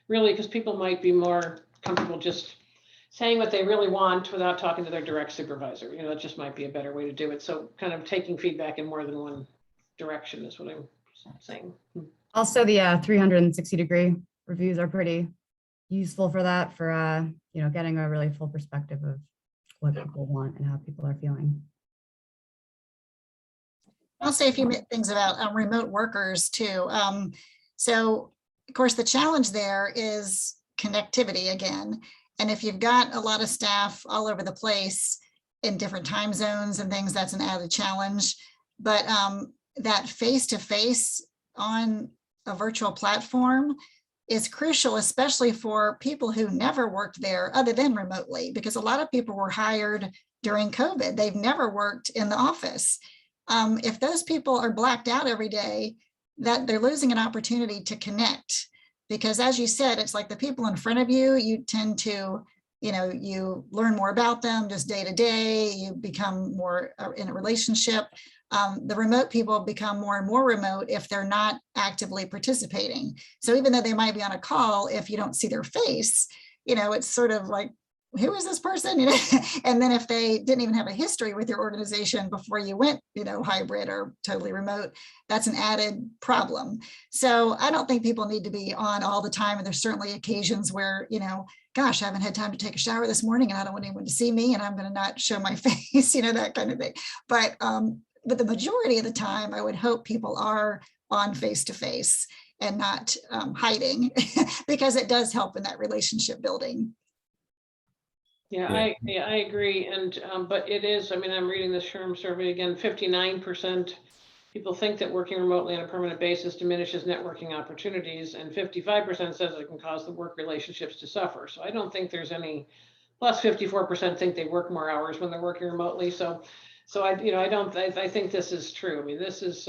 really, because people might be more comfortable just saying what they really want without talking to their direct supervisor. You know, that just might be a better way to do it. So kind of taking feedback in more than one direction is what I'm saying. Also, the 360-degree reviews are pretty useful for that, for you know, getting a really full perspective of what people want and how people are feeling. I'll say a few things about remote workers too. So of course, the challenge there is connectivity again. And if you've got a lot of staff all over the place in different time zones and things, that's an added challenge. But that face-to-face on a virtual platform is crucial, especially for people who never worked there other than remotely, because a lot of people were hired during COVID. They've never worked in the office. If those people are blacked out every day, that they're losing an opportunity to connect. Because as you said, it's like the people in front of you, you tend to, you know, you learn more about them just day to day, you become more in a relationship. The remote people become more and more remote if they're not actively participating. So even though they might be on a call, if you don't see their face, you know, it's sort of like, who is this person? You know, and then if they didn't even have a history with your organization before you went, you know, hybrid or totally remote, that's an added problem. So I don't think people need to be on all the time. And there's certainly occasions where, you know, gosh, I haven't had time to take a shower this morning and I don't want anyone to see me and I'm going to not show my face, you know, that kind of thing. But the majority of the time, I would hope people are on face-to-face and not hiding because it does help in that relationship building. Yeah, I agree. And but it is, I mean, I'm reading the SHRM survey again, 59% people think that working remotely on a permanent basis diminishes networking opportunities, and 55% says it can cause the work relationships to suffer. So I don't think there's any, plus 54% think they work more hours when they're working remotely. So I think this is true. I mean, this is,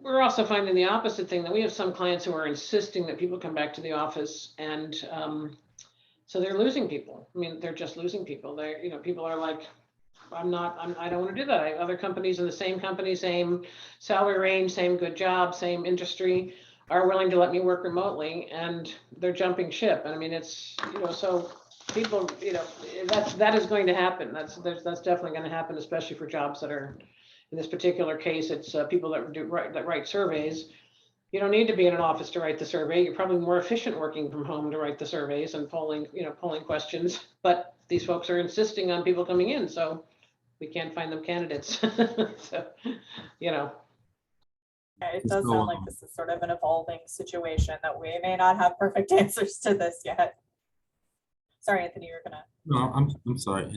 we're also finding the opposite thing, that we have some clients who are insisting that people come back to the office, and so they're losing people. I mean, they're just losing people. They're, you know, people are like, I don't want to do that. Other companies in the same company, same salary range, same good job, same industry, are willing to let me work remotely, and they're jumping ship. And I mean, it's, you know, so people, you know, that is going to happen. That's definitely going to happen, especially for jobs that are, in this particular case, it's people that write surveys. You don't need to be in an office to write the survey. You're probably more efficient working from home to write the surveys and polling questions. But these folks are insisting on people coming in, so we can't find them candidates. So, you know. Yeah, it does sound like this is sort of an evolving situation, that we may not have perfect answers to this yet. Sorry, Anthony, you're gonna. No, I'm sorry.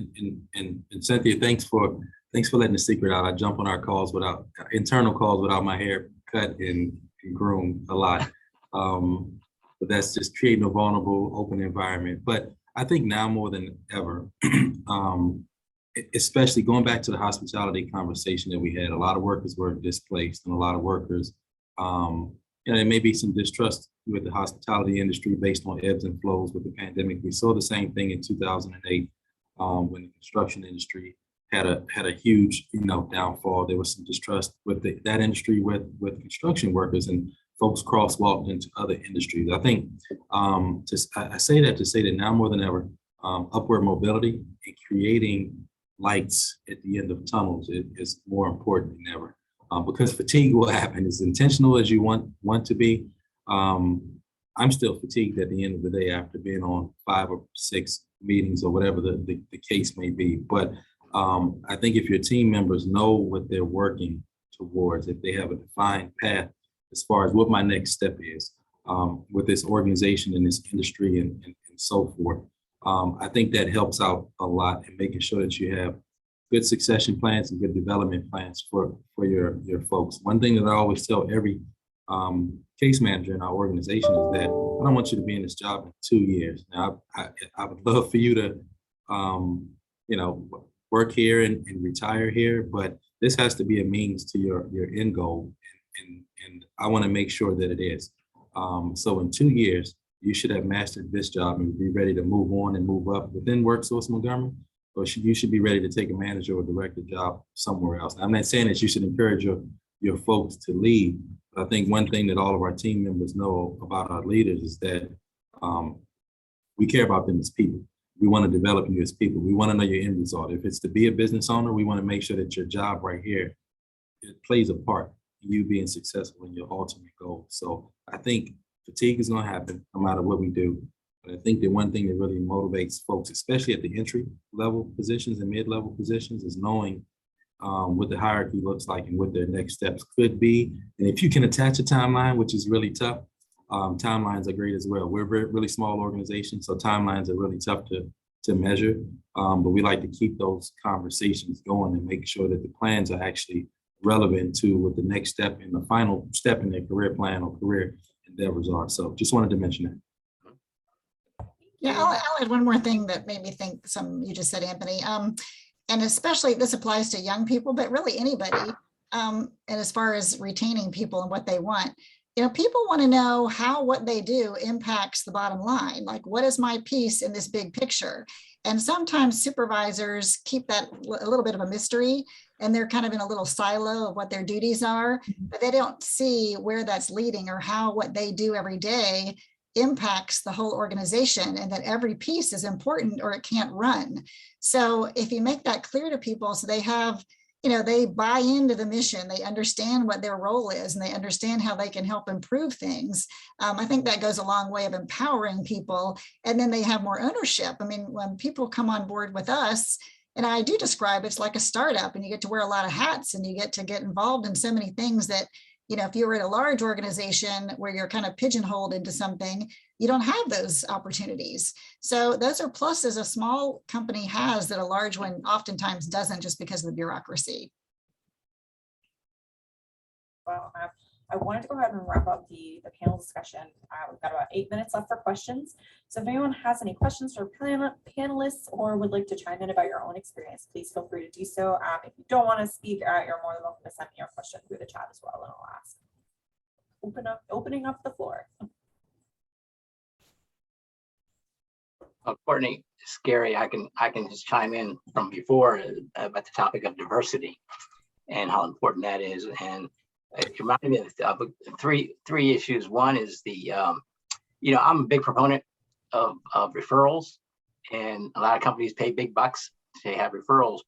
And Cynthia, thanks for letting the secret out. I jump on our calls without internal calls without my hair cut and groomed a lot. But that's just creating a vulnerable, open environment. But I think now more than ever, especially going back to the hospitality conversation that we had, a lot of workers were displaced, and a lot of workers, there may be some distrust with the hospitality industry based on ebbs and flows with the pandemic. We saw the same thing in 2008 when the construction industry had a huge, downfall. There was some distrust with that industry with construction workers, and folks crosswalked into other industries. I think I say that to say that now more than ever, upward mobility and creating lights at the end of tunnels is more important than ever, because fatigue will happen. As intentional as you want to be, I'm still fatigued at the end of the day after being on 5 or 6 meetings or whatever the case may be. But I think if your team members know what they're working towards, if they have a defined path as far as what my next step is with this organization and this industry and so forth, I think that helps out a lot in making sure that you have good succession plans and good development plans for your folks. One thing that I always tell every case manager in our organization is that I don't want you to be in this job in 2 years. Now, I would love for you to, work here and retire here, but this has to be a means to your end goal, and I want to make sure that it is. So in 2 years, you should have mastered this job and be ready to move on and move up within Worksource Montgomery, or you should be ready to take a manager or director job somewhere else. I'm not saying that you should encourage your folks to leave. But I think one thing that all of our team members know about our leaders is that we care about them as people. We want to develop you as people. We want to know your end result. If it's to be a business owner, we want to make sure that your job right here, it plays a part in you being successful in your ultimate goal. So I think fatigue is going to happen no matter what we do. But I think the one thing that really motivates folks, especially at the entry level positions and mid-level positions, is knowing what the hierarchy looks like and what their next steps could be. And if you can attach a timeline, which is really tough, timelines are great as well. We're a really small organization, so timelines are really tough to measure. But we like to keep those conversations going and make sure that the plans are actually relevant to what the next step and the final step in their career plan or career endeavors are. So just wanted to mention that. Yeah, I'll add one more thing that made me think you just said, Anthony. And especially this applies to young people, but really anybody. And as far as retaining people and what they want, people want to know how what they do impacts the bottom line. Like, what is my piece in this big picture? And sometimes supervisors keep that a little bit of a mystery, and they're kind of in a little silo of what their duties are, but they don't see where that's leading or how what they do every day impacts the whole organization, and that every piece is important or it can't run. So if you make that clear to people, so they have, they buy into the mission, they understand what their role is, and they understand how they can help improve things. I think that goes a long way of empowering people, and then they have more ownership. I mean, when people come on board with us, and I do describe it's like a startup, and you get to wear a lot of hats, and you get involved in so many things that, if you were in a large organization where you're kind of pigeonholed into something, you don't have those opportunities. So those are pluses a small company has that a large one oftentimes doesn't, just because of the bureaucracy. Well, I wanted to go ahead and wrap up the panel discussion. We've got about 8 minutes left for questions. So if anyone has any questions for panelists or would like to chime in about your own experience, please feel free to do so. If you don't want to speak, you're more than welcome to send me your question through the chat as well, and I'll ask. Opening up the floor. Courtney, it's Gary. I can just chime in from before about the topic of diversity and how important that is. And it reminded me of three issues. One is I'm a big proponent of referrals, and a lot of companies pay big bucks to have referrals.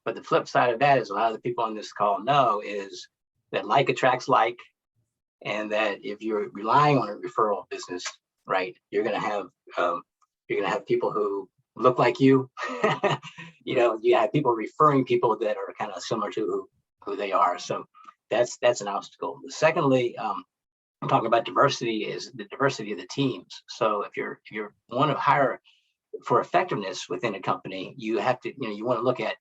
But the flip side of that is, a lot of the people on this call know, is that like attracts like, and that if you're relying on a referral business, right, you're going to have people who look like you. You have people referring people that are kind of similar to who they are. So that's an obstacle. Secondly, I'm talking about diversity, is the diversity of the teams. So if you want to hire for effectiveness within a company, you have to, you want to look at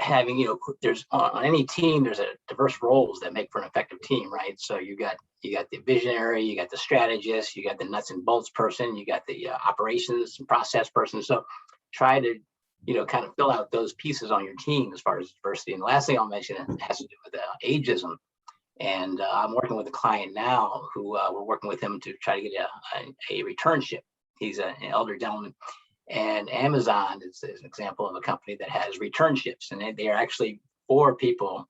having, there's on any team, there's a diverse roles that make for an effective team, right? So you got the visionary, you got the strategist, you got the nuts and bolts person, you got the operations and process person. So try to, kind of fill out those pieces on your team as far as diversity. And the last thing I'll mention has to do with ageism. And I'm working with a client now who we're working with him to try to get a returnship. He's an elder gentleman. And Amazon is an example of a company that has returnships, and they are actually for people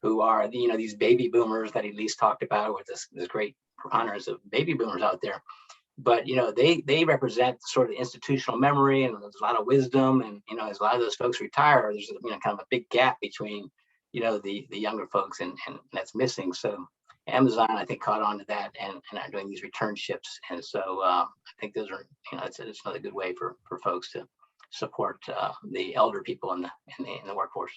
who are, these baby boomers that Elise talked about, with this great preponderance of baby boomers out there. But they represent sort of institutional memory, and there's a lot of wisdom, and as a lot of those folks retire, there's kind of a big gap between the younger folks, and that's missing. So Amazon, I think, caught on to that and are doing these returnships. And so I think those are, it's another good way for folks to support the elder people in the workforce.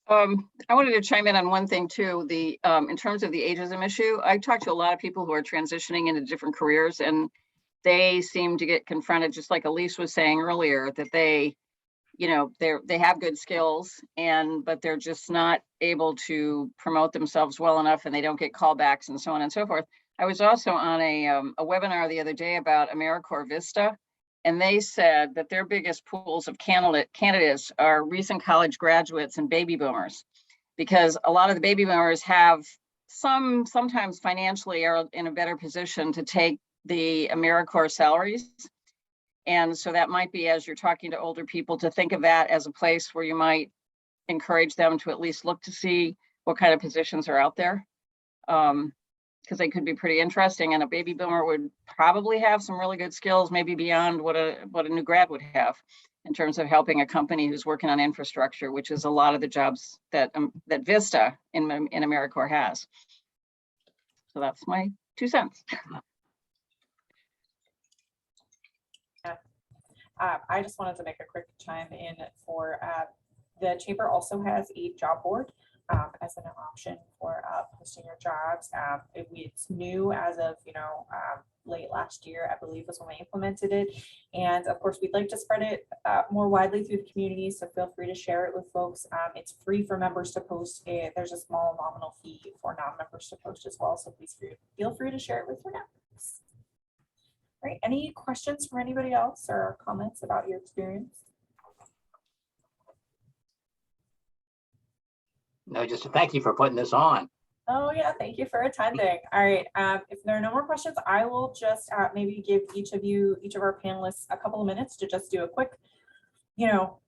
I wanted to chime in on one thing too. In terms of the ageism issue, I talked to a lot of people who are transitioning into different careers, and they seem to get confronted, just like Elise was saying earlier, that they have good skills, but they're just not able to promote themselves well enough, and they don't get callbacks and so on and so forth. I was also on a webinar the other day about AmeriCorps Vista, and they said that their biggest pools of candidates are recent college graduates and baby boomers, because a lot of the baby boomers have sometimes financially are in a better position to take the AmeriCorps salaries. And so that might be, as you're talking to older people, to think of that as a place where you might encourage them to at least look to see what kind of positions are out there. Because they could be pretty interesting, and a baby boomer would probably have some really good skills, maybe beyond what a new grad would have in terms of helping a company who's working on infrastructure, which is a lot of the jobs that that Vista in AmeriCorps has. So that's my 2 cents. I just wanted to make a quick chime in for the chamber also has a job board as an option for posting your jobs. It's new as of late last year, I believe, was when we implemented it. And of course, we'd like to spread it more widely through the community. So feel free to share it with folks. It's free for members to post. There's a small nominal fee for non-members to post as well. So please feel free to share it with your networks. All right, any questions from anybody else or comments about your experience? No, just to thank you for putting this on. Oh yeah, thank you for attending. All right, if there are no more questions, I will just maybe give each of our panelists a couple of minutes to just do a quick,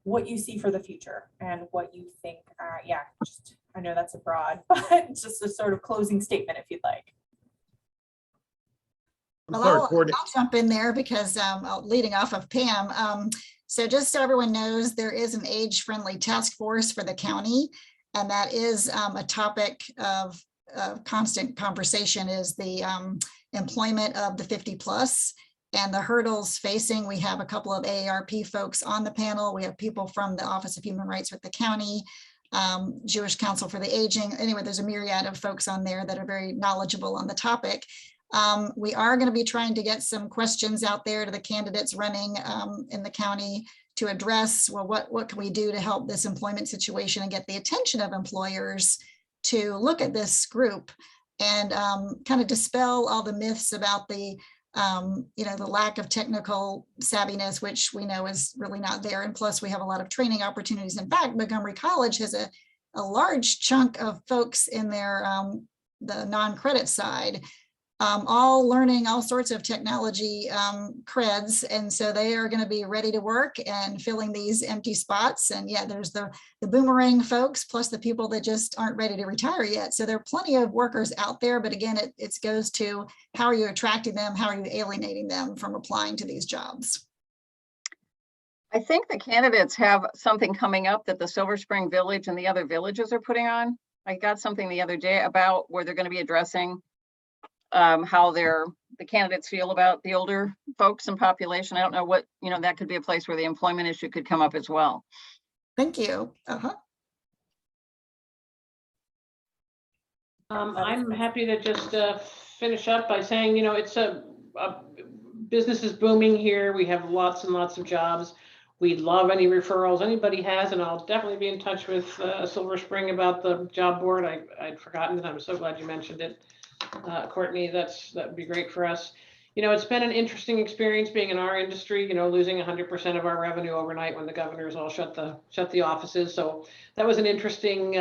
what you see for the future and what you think. Yeah, just, I know that's a broad, but just a sort of closing statement if you'd like. Well, I'll jump in there because leading off of Pam. So just so everyone knows, there is an age-friendly task force for the county, and that is a topic of constant conversation is the employment of the 50 plus and the hurdles facing. We have a couple of AARP folks on the panel. We have people from the Office of Human Rights with the county, Jewish Council for the Aging. Anyway, there's a myriad of folks on there that are very knowledgeable on the topic. We are going to be trying to get some questions out there to the candidates running in the county to address, well, what can we do to help this employment situation and get the attention of employers to look at this group and kind of dispel all the myths about the lack of technical savviness, which we know is really not there. And plus we have a lot of training opportunities. In fact, Montgomery College has a large chunk of folks in their the non-credit side, all learning all sorts of technology creds. And so they are going to be ready to work and filling these empty spots. And yeah, there's the boomerang folks, plus the people that just aren't ready to retire yet. So there are plenty of workers out there. But again, it goes to how are you attracting them? How are you alienating them from applying to these jobs? I think the candidates have something coming up that the Silver Spring Village and the other villages are putting on. I got something the other day about where they're going to be addressing how the candidates feel about the older folks and population. I don't know what, that could be a place where the employment issue could come up as well. Thank you. I'm happy to just finish up by saying, it's a business is booming here. We have lots and lots of jobs. We'd love any referrals anybody has, and I'll definitely be in touch with Silver Spring about the job board. I'd forgotten that. I'm so glad you mentioned it. Courtney, that would be great for us. It's been an interesting experience being in our industry, losing 100% of our revenue overnight when the governors all shut the offices. So that was an interesting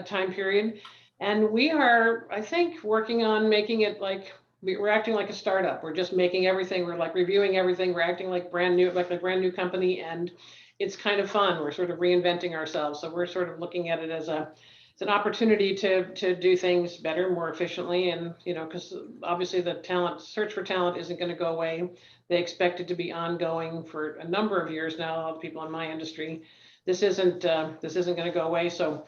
time period. And we are, I think, working on making it like, we're acting like a startup. We're just making everything. We're like reviewing everything. We're acting like like a brand new company. And it's kind of fun. We're sort of reinventing ourselves. So we're sort of looking at it as it's an opportunity to do things better, more efficiently. And, because obviously the search for talent isn't going to go away. They expect it to be ongoing for a number of years now, all the people in my industry. This isn't going to go away. So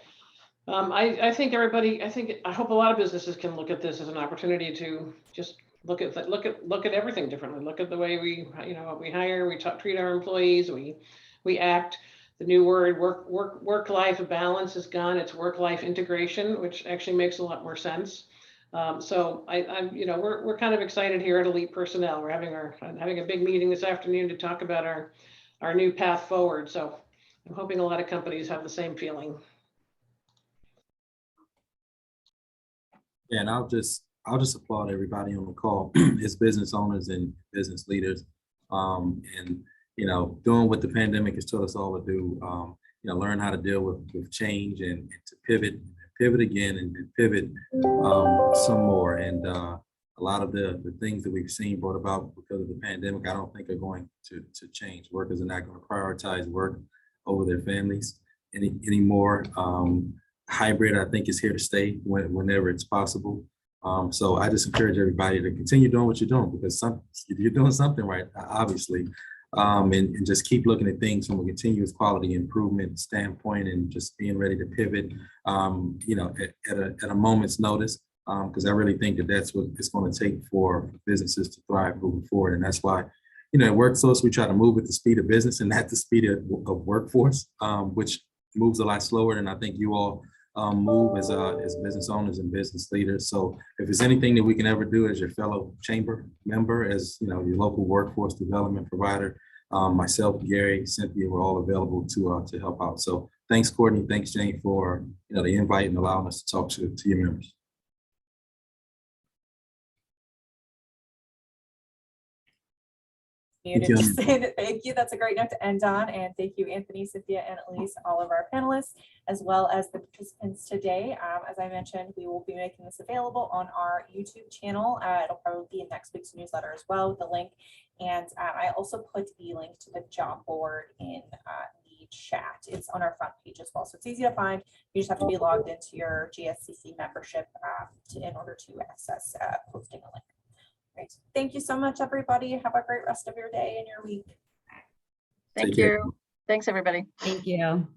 I think I hope a lot of businesses can look at this as an opportunity to just look at everything differently. Look at the way we hire, we treat our employees, we act. The new word work-life balance is gone. It's work-life integration, which actually makes a lot more sense. So we're kind of excited here at Elite Personnel. We're having a big meeting this afternoon to talk about our new path forward. So I'm hoping a lot of companies have the same feeling. Yeah, and I'll just applaud everybody on the call, as business owners and business leaders, and doing what the pandemic has taught us all to do. Learn how to deal with change and to pivot again and pivot some more. And a lot of the things that we've seen brought about because of the pandemic, I don't think are going to change. Workers are not going to prioritize work over their families anymore. Hybrid, I think, is here to stay whenever it's possible. So I just encourage everybody to continue doing what you're doing, because you're doing something right, obviously. And just keep looking at things from a continuous quality improvement standpoint, and just being ready to pivot, at a moment's notice, because I really think that that's what it's going to take for businesses to thrive moving forward. And that's why, at Worksource, we try to move at the speed of business and not the speed of workforce, which moves a lot slower than I think you all move as business owners and business leaders. So if there's anything that we can ever do as your fellow chamber member, as your local workforce development provider, myself, Gary, Cynthia, we're all available to help out. So thanks, Courtney. Thanks, Jane, for the invite and allowing us to talk to your members. To just say that thank you. That's a great note to end on. And thank you, Anthony, Cynthia, and Elise, all of our panelists, as well as the participants today. As I mentioned, we will be making this available on our YouTube channel. It'll probably be in next week's newsletter as well with the link. And I also put the link to the job board in the chat. It's on our front page as well. So it's easy to find. You just have to be logged into your GSCC membership in order to access posting a link. Great. Thank you so much, everybody. Have a great rest of your day and your week. Thank Take care. you. Thanks, everybody. Thank you.